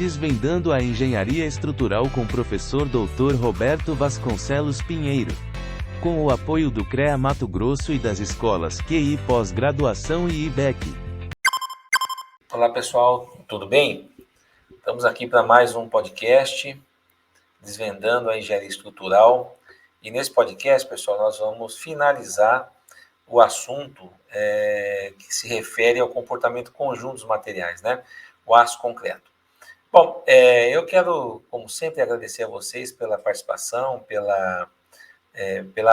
Desvendando a Engenharia Estrutural com o professor Dr. Roberto Vasconcelos Pinheiro. Com o apoio do CREA Mato Grosso e das escolas QI Pós-Graduação e IBEC. Olá pessoal, tudo bem? Estamos aqui para mais um podcast, Desvendando a Engenharia Estrutural. E nesse podcast, pessoal, nós vamos finalizar o assunto que se refere ao comportamento conjunto dos materiais, né? O aço concreto. Bom, eu quero, como sempre, agradecer a vocês pela participação, pela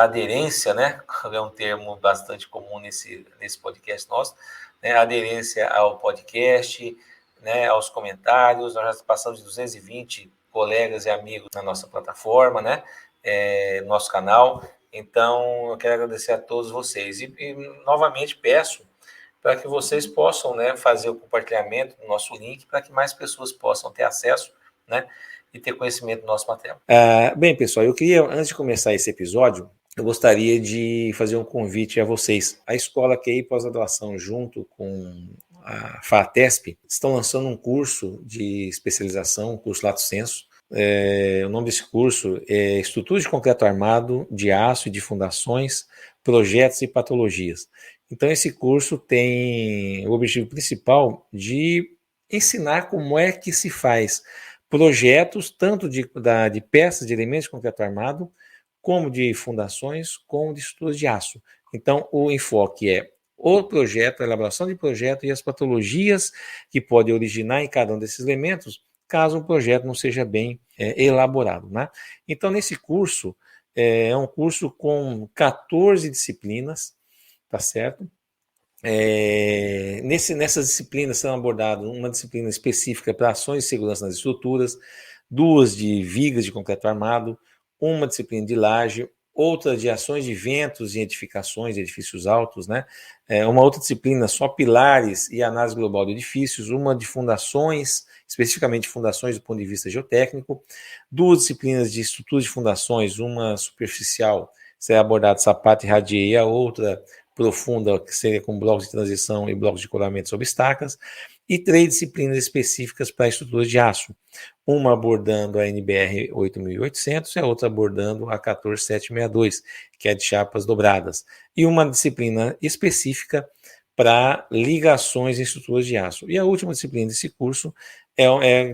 aderência, né? É um termo bastante comum nesse podcast nosso, né? Aderência ao podcast, né? Aos comentários. Nós já passamos de 220 colegas e amigos na nossa plataforma, né? No nosso canal. Então, eu quero agradecer a todos vocês. E novamente, peço para que vocês possam, né, fazer o compartilhamento do nosso link para que mais pessoas possam ter acesso, né, e ter conhecimento do nosso material. Bem, pessoal, eu queria, antes de começar esse episódio, eu gostaria de fazer um convite a vocês. A Escola QI Pós-Graduação, junto com a FATESP, estão lançando um curso de especialização, um curso Lato Sensu. O nome desse curso é Estrutura de Concreto Armado, de Aço e de Fundações, Projetos e Patologias. Então, esse curso tem o objetivo principal de ensinar como é que se faz projetos, tanto de peças de elementos de concreto armado, como de fundações, como de estruturas de aço. Então, o enfoque é o projeto, a elaboração de projeto e as patologias que podem originar em cada um desses elementos, caso um projeto não seja bem elaborado, né? Então, nesse curso, é um curso com 14 disciplinas, tá certo? Nessas disciplinas serão abordadas uma disciplina específica para ações de segurança nas estruturas, 2 de vigas de concreto armado, uma disciplina de laje, outra de ações de ventos e edificações de edifícios altos, né? Uma outra disciplina só pilares e análise global de edifícios, uma de fundações, especificamente fundações do ponto de vista geotécnico, 2 disciplinas de estruturas de fundações, uma superficial, será abordada sapato e radier, e a outra profunda, que seria com blocos de transição e blocos de colamento sobre estacas, e 3 disciplinas específicas para estruturas de aço, uma abordando a NBR 8800 e a outra abordando a 14762, que é de chapas dobradas, e uma disciplina específica para ligações em estruturas de aço. E a última disciplina desse curso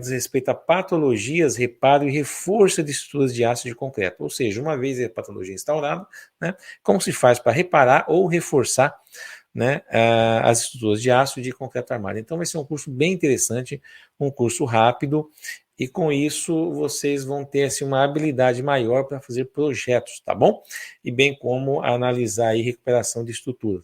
diz respeito a patologias, reparo e reforço de estruturas de aço e de concreto. Ou seja, uma vez a patologia instaurada, né, como se faz para reparar ou reforçar, né, as estruturas de aço e de concreto armado. Então vai ser um curso bem interessante, um curso rápido, e com isso vocês vão ter assim, uma habilidade maior para fazer projetos, tá bom? E bem como analisar aí recuperação de estruturas.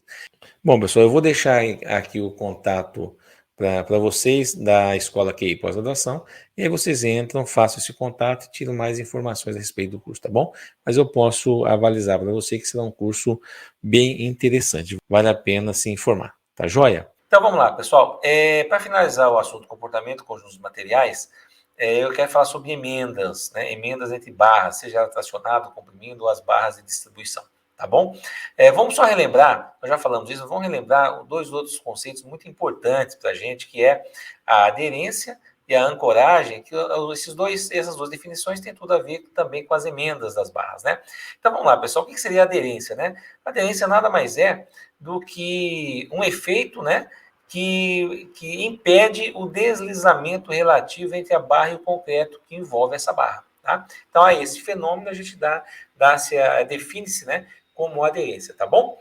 Bom, pessoal, eu vou deixar aqui o contato para vocês da Escola QI Pós-Graduação, e aí vocês entram, façam esse contato e tiram mais informações a respeito do curso, tá bom? Mas eu posso avalizar para você que será um curso bem interessante, vale a pena se informar, tá joia? Então vamos lá, pessoal. Para finalizar o assunto comportamento conjunto dos materiais, eu quero falar sobre emendas, né? Emendas entre barras, seja tracionado, comprimindo, as barras de distribuição. Tá bom? Vamos só relembrar, nós já falamos disso, vamos relembrar 2 outros conceitos muito importantes para a gente, que é a aderência e a ancoragem, que essas duas definições têm tudo a ver também com as emendas das barras, né? Então vamos lá, pessoal, o que seria a aderência, né? A aderência nada mais é do que um efeito, né, que impede o deslizamento relativo entre a barra e o concreto que envolve essa barra. Tá? Então, a esse fenômeno a gente define-se, né, como aderência, tá bom?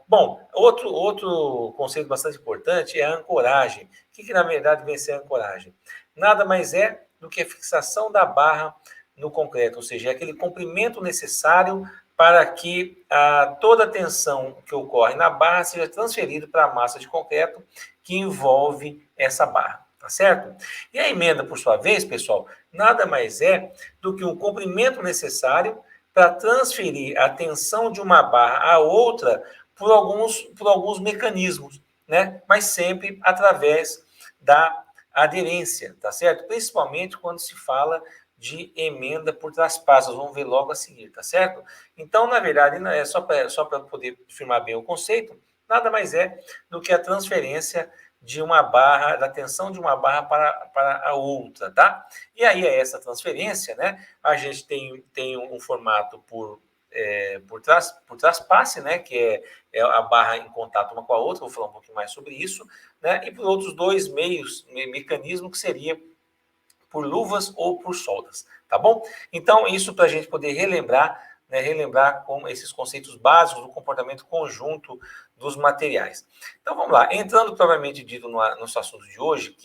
Bom, outro conceito bastante importante é a ancoragem. O que na verdade vem ser a ancoragem? Nada mais é do que a fixação da barra no concreto, ou seja, é aquele comprimento necessário para que toda a tensão que ocorre na barra seja transferida para a massa de concreto que envolve essa barra, tá certo? E a emenda, por sua vez, pessoal, nada mais é do que um comprimento necessário para transferir a tensão de uma barra a outra por alguns mecanismos, né? Mas sempre através da aderência, tá certo? Principalmente quando se fala de emenda por traspasso, vamos ver logo a seguir, tá certo? Então, na verdade, só para poder firmar bem o conceito, nada mais é do que a transferência de uma barra, da tensão de uma barra para a outra, tá? E aí, essa transferência, né, a gente tem um formato por traspasse, né, que é a barra em contato uma com a outra, vou falar um pouquinho mais sobre isso, né, e por outros dois mecanismos, que seria por luvas ou por soldas, tá bom? Então, isso para a gente poder relembrar, né, relembrar com esses conceitos básicos do comportamento conjunto dos materiais. Então, vamos lá. Entrando propriamente dito no nosso assunto de hoje,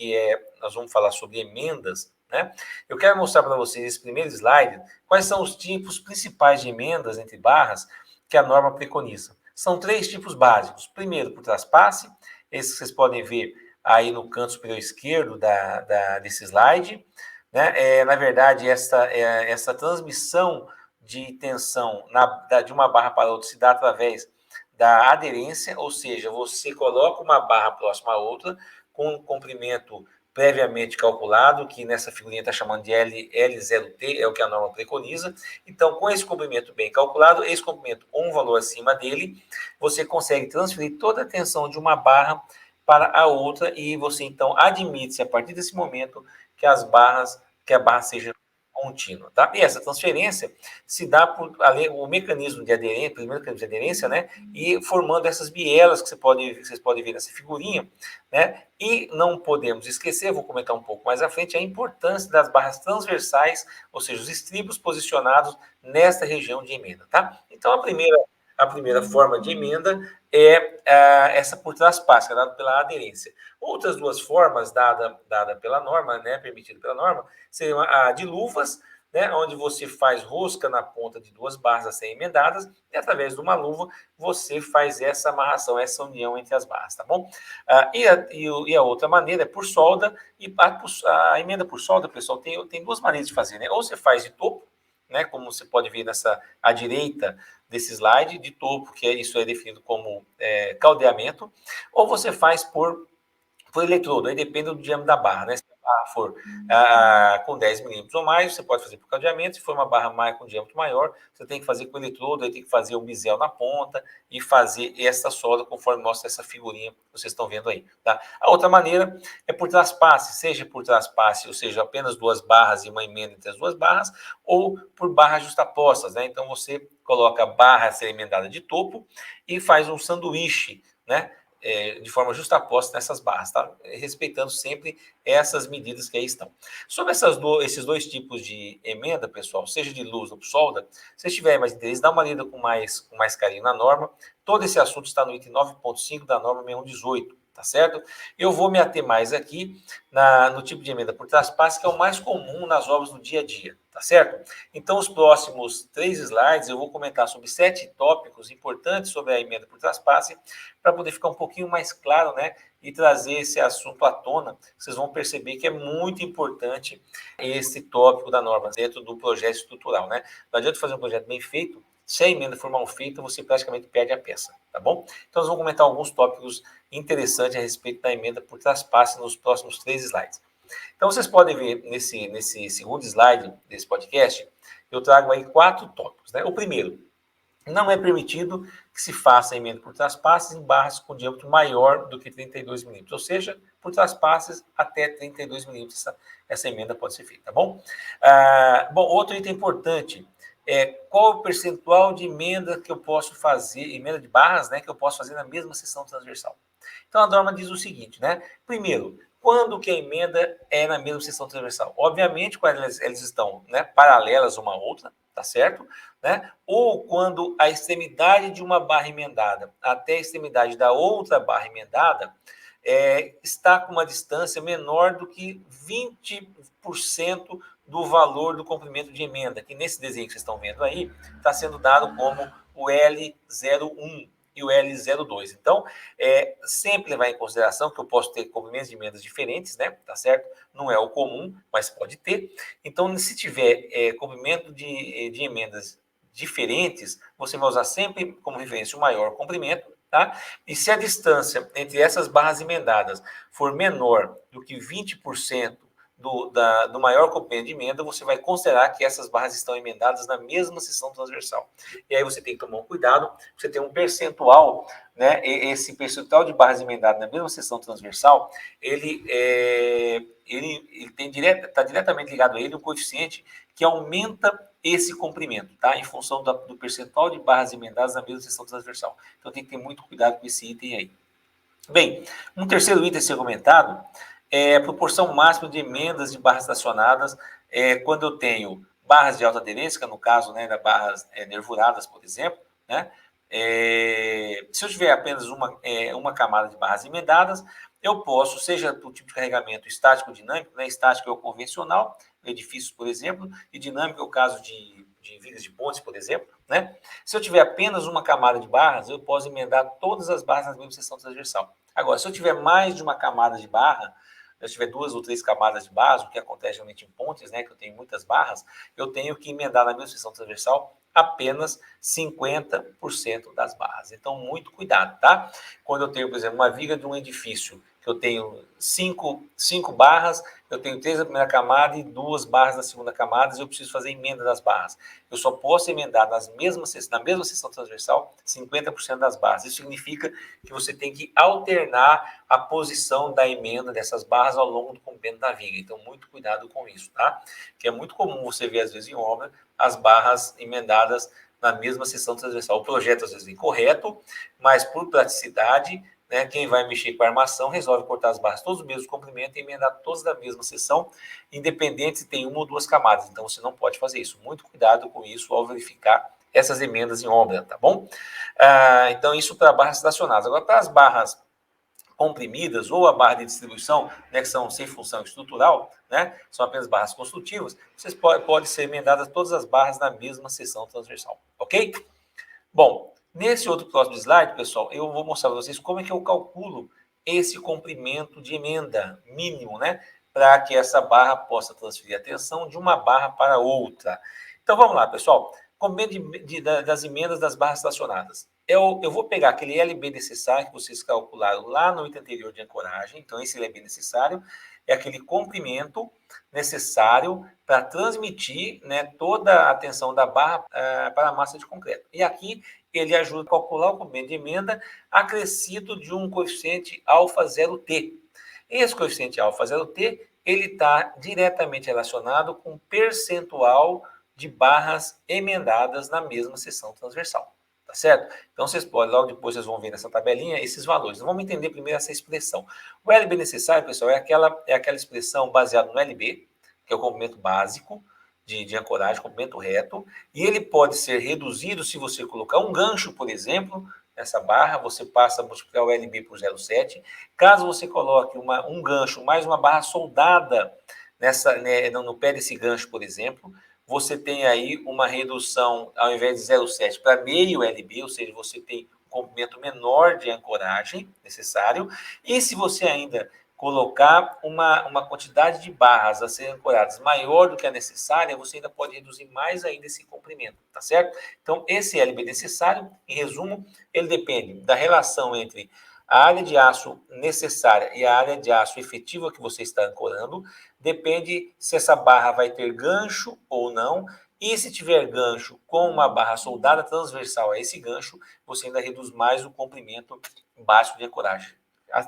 nós vamos falar sobre emendas, né? Eu quero mostrar para vocês esse primeiro slide, quais são os tipos principais de emendas entre barras que a norma preconiza. São 3 tipos básicos. Primeiro, por traspasse, esse vocês podem ver aí no canto superior esquerdo desse slide, né? Na verdade, essa transmissão de tensão de uma barra para outra se dá através da aderência, ou seja, você coloca uma barra próxima à outra com um comprimento previamente calculado, que nessa figurinha está chamando de L0T, é o que a norma preconiza. Então, com esse comprimento bem calculado, esse comprimento ou um valor acima dele, você consegue transferir toda a tensão de uma barra para a outra, e você então admite-se a partir desse momento que a barra seja contínua, tá? E essa transferência se dá por o mecanismo de aderência, o primeiro mecanismo de aderência, né? E formando essas bielas que vocês podem ver nessa figurinha, né? E não podemos esquecer, vou comentar um pouco mais à frente, a importância das barras transversais, ou seja, os estribos posicionados nesta região de emenda, tá? Então, a primeira forma de emenda é essa por traspasse, que é dada pela aderência. Outras duas formas dada pela norma, né, permitida pela norma, seriam a de luvas, né, onde você faz rosca na ponta de 2 barras a serem emendadas, e através de uma luva você faz essa amarração, essa união entre as barras, tá bom? E a outra maneira é por solda, e a emenda por solda, pessoal, tem 2 maneiras de fazer, né? Ou você faz de topo, né, como você pode ver à direita desse slide, de topo, que isso é definido como caldeamento, ou você faz por eletrodo, aí depende do diâmetro da barra, né? Se a barra for com 10 milímetros ou mais, você pode fazer por caldeamento. Se for uma barra com diâmetro maior, você tem que fazer com eletrodo, aí tem que fazer um bisel na ponta e fazer essa solda conforme mostra essa figurinha que vocês estão vendo aí, tá? A outra maneira é por traspasse, seja por traspasse, ou seja, apenas 2 barras e uma emenda entre as 2 barras, ou por barras justapostas, né? Então você coloca a barra a ser emendada de topo e faz um sanduíche, né? De forma justaposta nessas barras, tá? Respeitando sempre essas medidas que aí estão. Sobre esses 2 tipos de emenda, pessoal, seja de luz ou solda, se vocês tiverem mais interesse, dá uma lida com mais carinho na norma. Todo esse assunto está no item 9.5 da norma 6118, tá certo? Eu vou me ater mais aqui no tipo de emenda por traspasse, que é o mais comum nas obras do dia a dia, tá certo? Então, os próximos 3 slides eu vou comentar sobre 7 tópicos importantes sobre a emenda por traspasse, para poder ficar um pouquinho mais claro, né? E trazer esse assunto à tona. Vocês vão perceber que é muito importante esse tópico da norma dentro do projeto estrutural, né? Não adianta fazer um projeto bem feito, se a emenda for mal feita, você praticamente perde a peça, tá bom? Então, nós vamos comentar alguns tópicos interessantes a respeito da emenda por traspasse nos próximos 3 slides. Então, vocês podem ver nesse segundo slide desse podcast, eu trago aí 4 tópicos, né? O primeiro, não é permitido que se faça a emenda por traspasses em barras com diâmetro maior do que 32 milímetros, ou seja, por traspasses até 32 milímetros essa emenda pode ser feita, tá bom? Bom, outro item importante é qual o percentual de emenda que eu posso fazer, emenda de barras, né, que eu posso fazer na mesma seção transversal. Então, a norma diz o seguinte, né? Primeiro, quando que a emenda é na mesma seção transversal? Obviamente, quando elas estão, né, paralelas uma à outra, tá certo? Né? Ou quando a extremidade de uma barra emendada até a extremidade da outra barra emendada está com uma distância menor do que 20% do valor do comprimento de emenda, que nesse desenho que vocês estão vendo aí, está sendo dado como o L01 e o L02. Então, sempre levar em consideração que eu posso ter comprimentos de emendas diferentes, né? Tá certo? Não é o comum, mas pode ter. Então, se tiver comprimento de emendas diferentes, você vai usar sempre como referência o maior comprimento, tá? E se a distância entre essas barras emendadas for menor do que 20% do maior comprimento de emenda, você vai considerar que essas barras estão emendadas na mesma seção transversal. E aí você tem que tomar um cuidado, você tem um percentual, né? Esse percentual de barras emendadas na mesma seção transversal, ele está diretamente ligado a ele um coeficiente que aumenta esse comprimento, tá? Em função do percentual de barras emendadas na mesma seção transversal. Então tem que ter muito cuidado com esse item aí. Bem, um terceiro item a ser comentado é a proporção máxima de emendas de barras estacionadas quando eu tenho barras de alta aderência, que é no caso, né, das barras nervuradas, por exemplo, né? Se eu tiver apenas uma camada de barras emendadas, eu posso, seja do tipo de carregamento estático ou dinâmico, né? Estático é o convencional, edifícios, por exemplo, e dinâmico é o caso de vigas de pontes, por exemplo, né? Se eu tiver apenas uma camada de barras, eu posso emendar todas as barras na mesma seção transversal. Agora, se eu tiver mais de uma camada de barra, se eu tiver 2 ou 3 camadas de barras, o que acontece geralmente em pontes, né, que eu tenho muitas barras, eu tenho que emendar na mesma seção transversal apenas 50% das barras. Então, muito cuidado, tá? Quando eu tenho, por exemplo, uma viga de um edifício, que eu tenho 5 barras, eu tenho 3 na primeira camada e 2 barras na segunda camada, e eu preciso fazer emenda das barras. Eu só posso emendar na mesma seção transversal 50% das barras. Isso significa que você tem que alternar a posição da emenda dessas barras ao longo do comprimento da viga. Então, muito cuidado com isso, tá? Que é muito comum você ver, às vezes, em obra, as barras emendadas na mesma seção transversal. O projeto, às vezes, é incorreto, mas por praticidade, né, quem vai mexer com a armação resolve cortar as barras todos do mesmo comprimento e emendar todas da mesma seção, independente se tem 1 ou 2 camadas. Então, você não pode fazer isso. Muito cuidado com isso ao verificar essas emendas em obra, tá bom? Então, isso para barras estacionadas. Agora, para as barras comprimidas ou a barra de distribuição, né, que são sem função estrutural, né, são apenas barras construtivas, vocês podem ser emendadas todas as barras na mesma seção transversal, ok? Bom, nesse outro próximo slide, pessoal, eu vou mostrar para vocês como é que eu calculo esse comprimento de emenda mínimo, né, para que essa barra possa transferir a tensão de uma barra para outra. Então, vamos lá, pessoal. Comprimento das emendas das barras estacionadas. Eu vou pegar aquele LB necessário que vocês calcularam lá no item anterior de ancoragem. Então, esse LB necessário é aquele comprimento necessário para transmitir, né, toda a tensão da barra para a massa de concreto. E aqui ele ajuda a calcular o comprimento de emenda acrescido de um coeficiente α0T. Esse coeficiente α0T ele está diretamente relacionado com o percentual de barras emendadas na mesma seção transversal. Tá certo? Então, vocês podem, logo depois vocês vão ver nessa tabelinha esses valores. Vamos entender primeiro essa expressão. O LB necessário, pessoal, é aquela expressão baseada no LB, que é o comprimento básico de ancoragem, comprimento reto, e ele pode ser reduzido se você colocar um gancho, por exemplo, nessa barra, você passa a multiplicar o LB por 0,7. Caso você coloque um gancho mais uma barra soldada no pé desse gancho, por exemplo, você tem aí uma redução, ao invés de 0,7 para meio LB, ou seja, você tem um comprimento menor de ancoragem necessário, e se você ainda colocar uma quantidade de barras a serem ancoradas maior do que a necessária, você ainda pode reduzir mais ainda esse comprimento, tá certo? Então, esse LB necessário, em resumo, ele depende da relação entre a área de aço necessária e a área de aço efetiva que você está ancorando, depende se essa barra vai ter gancho ou não, e se tiver gancho com uma barra soldada transversal a esse gancho, você ainda reduz mais o comprimento básico de ancoragem.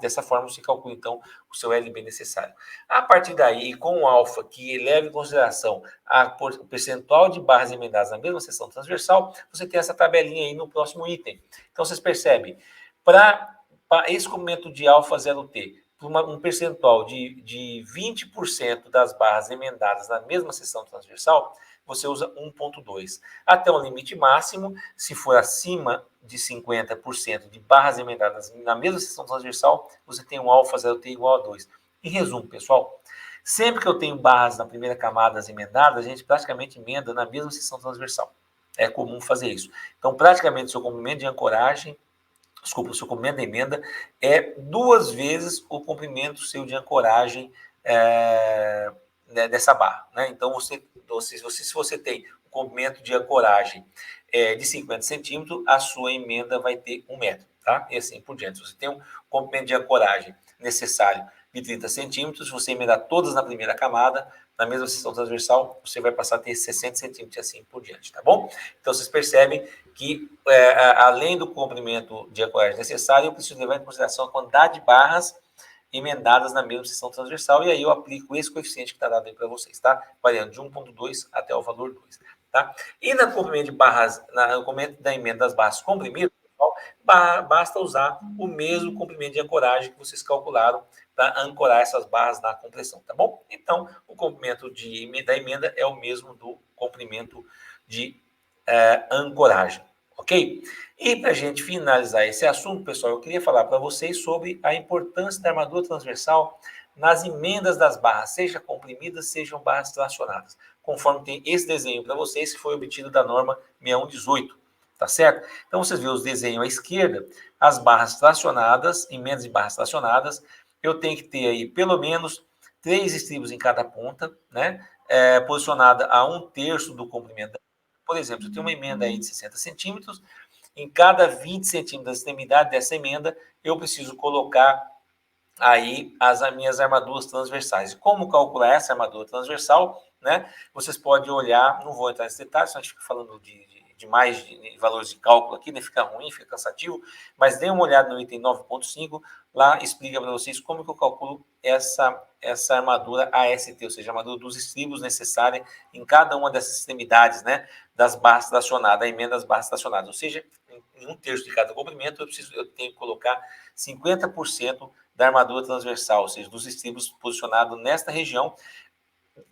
Dessa forma, você calcula, então, o seu LB necessário. A partir daí, com o alfa, que leva em consideração o percentual de barras emendadas na mesma seção transversal, você tem essa tabelinha aí no próximo item. Então, vocês percebem, para esse comprimento de alfa 0T, um percentual de 20% das barras emendadas na mesma seção transversal, você usa 1,2. Até um limite máximo, se for acima de 50% de barras emendadas na mesma seção transversal, você tem um alfa 0T igual a 2. Em resumo, pessoal, sempre que eu tenho barras na primeira camada emendadas, a gente praticamente emenda na mesma seção transversal. É comum fazer isso. Então, praticamente, o seu comprimento de ancoragem, o seu comprimento de emenda é 2 vezes o comprimento seu de ancoragem dessa barra, né? Então, se você tem um comprimento de ancoragem de 50 centímetros, a sua emenda vai ter 1 metro, tá? E assim por diante. Se você tem um comprimento de ancoragem necessário de 30 centímetros, se você emendar todas na primeira camada, na mesma seção transversal, você vai passar a ter 60 centímetros e assim por diante, tá bom? Então, vocês percebem que, além do comprimento de ancoragem necessário, eu preciso levar em consideração a quantidade de barras emendadas na mesma seção transversal, e aí eu aplico esse coeficiente que está dado aí para vocês, tá? Variando de 1,2 até o valor 2, tá? E no comprimento de barras, no comprimento da emenda das barras comprimidas, basta usar o mesmo comprimento de ancoragem que vocês calcularam para ancorar essas barras na compressão, tá bom? Então, o comprimento da emenda é o mesmo do comprimento de ancoragem, ok? E para a gente finalizar esse assunto, pessoal, eu queria falar para vocês sobre a importância da armadura transversal nas emendas das barras, seja comprimidas, sejam barras tracionadas, conforme tem esse desenho para vocês, que foi obtido da norma 6118, tá certo? Então, vocês veem os desenhos à esquerda, as barras tracionadas, emendas de barras tracionadas, eu tenho que ter aí pelo menos 3 estribos em cada ponta, né? Posicionada a 1/3 do comprimento. Por exemplo, eu tenho uma emenda aí de 60 centímetros, em cada 20 centímetros da extremidade dessa emenda, eu preciso colocar aí as minhas armaduras transversais. Como calcular essa armadura transversal, né? Vocês podem olhar, não vou entrar nesse detalhe, senão a gente fica falando de mais de valores de cálculo aqui, né? Fica ruim, fica cansativo, mas dê uma olhada no item 9.5, lá explica para vocês como que eu calculo essa armadura AST, ou seja, a armadura dos estribos necessária em cada uma dessas extremidades, né? Das barras tracionadas, a emenda das barras tracionadas, ou seja, em 1/3 de cada comprimento, eu tenho que colocar 50% da armadura transversal, ou seja, dos estribos posicionados nesta região,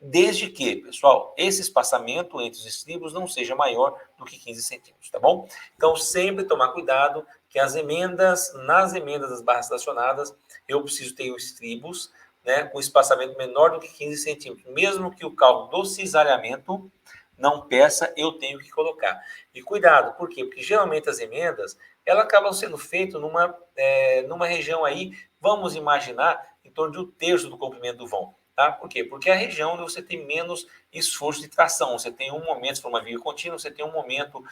desde que, pessoal, esse espaçamento entre os estribos não seja maior do que 15 centímetros, tá bom? Então, sempre tomar cuidado que nas emendas das barras tracionadas, eu preciso ter os estribos, né, com espaçamento menor do que 15 centímetros, mesmo que o cálculo do cisalhamento não peça, eu tenho que colocar. E cuidado, por quê? Porque geralmente as emendas, elas acabam sendo feitas numa região aí, vamos imaginar, em torno de 1/3 do comprimento do vão. Tá? Por quê? Porque é a região onde você tem menos esforço de tração. Você tem um momento, se for uma viga contínua, você tem um momento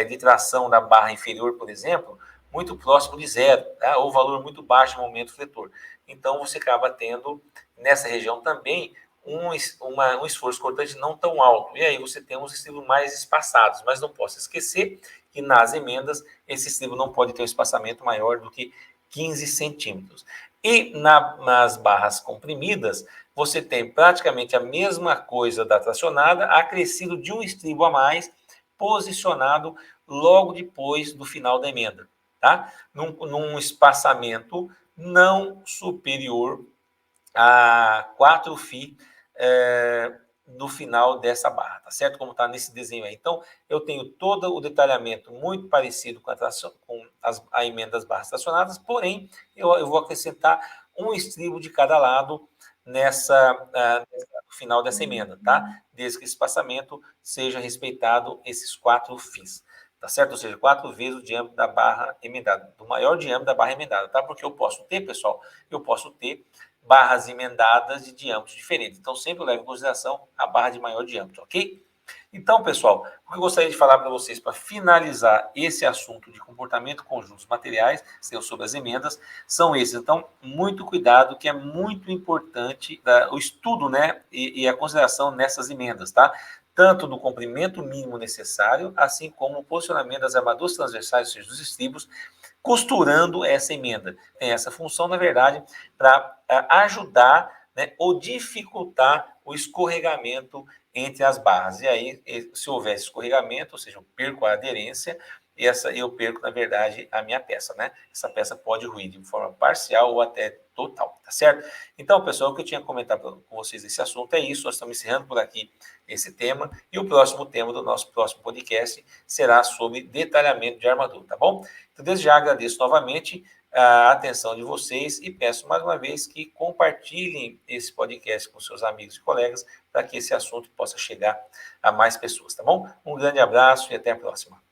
de tração da barra inferior, por exemplo, muito próximo de zero, tá? Ou valor muito baixo de momento fletor. Então, você acaba tendo, nessa região também, um esforço cortante não tão alto. E aí você tem uns estribos mais espaçados. Mas não posso esquecer que nas emendas, esse estribo não pode ter um espaçamento maior do que 15 centímetros. E nas barras comprimidas, você tem praticamente a mesma coisa da tracionada, acrescido de um estribo a mais, posicionado logo depois do final da emenda, tá? Num espaçamento não superior a 4 φ no final dessa barra, tá certo? Como está nesse desenho aí. Então, eu tenho todo o detalhamento muito parecido com a emenda das barras tracionadas, porém, eu vou acrescentar um estribo de cada lado no final dessa emenda, tá? Desde que esse espaçamento seja respeitado esses 4 φ, tá certo? Ou seja, 4 vezes o diâmetro da barra emendada, do maior diâmetro da barra emendada, tá? Porque eu posso ter, pessoal, barras emendadas de diâmetros diferentes. Então, sempre leve em consideração a barra de maior diâmetro, ok? Então, pessoal, o que eu gostaria de falar para vocês, para finalizar esse assunto de comportamento conjunto dos materiais, sobre as emendas, são esses. Então, muito cuidado, que é muito importante o estudo, né, e a consideração nessas emendas, tá? Tanto do comprimento mínimo necessário, assim como o posicionamento das armaduras transversais, ou seja, dos estribos, costurando essa emenda. Tem essa função, na verdade, para ajudar, né, ou dificultar o escorregamento entre as barras. E aí, se houver escorregamento, ou seja, eu perco a aderência, eu perco, na verdade, a minha peça, né? Essa peça pode ruir de forma parcial ou até total, tá certo? Então, pessoal, o que eu tinha comentado com vocês desse assunto é isso. Nós estamos encerrando por aqui esse tema, e o próximo tema do nosso próximo podcast será sobre detalhamento de armadura, tá bom? Então, desde já agradeço novamente a atenção de vocês e peço mais uma vez que compartilhem esse podcast com seus amigos e colegas para que esse assunto possa chegar a mais pessoas, tá bom? Um grande abraço e até a próxima.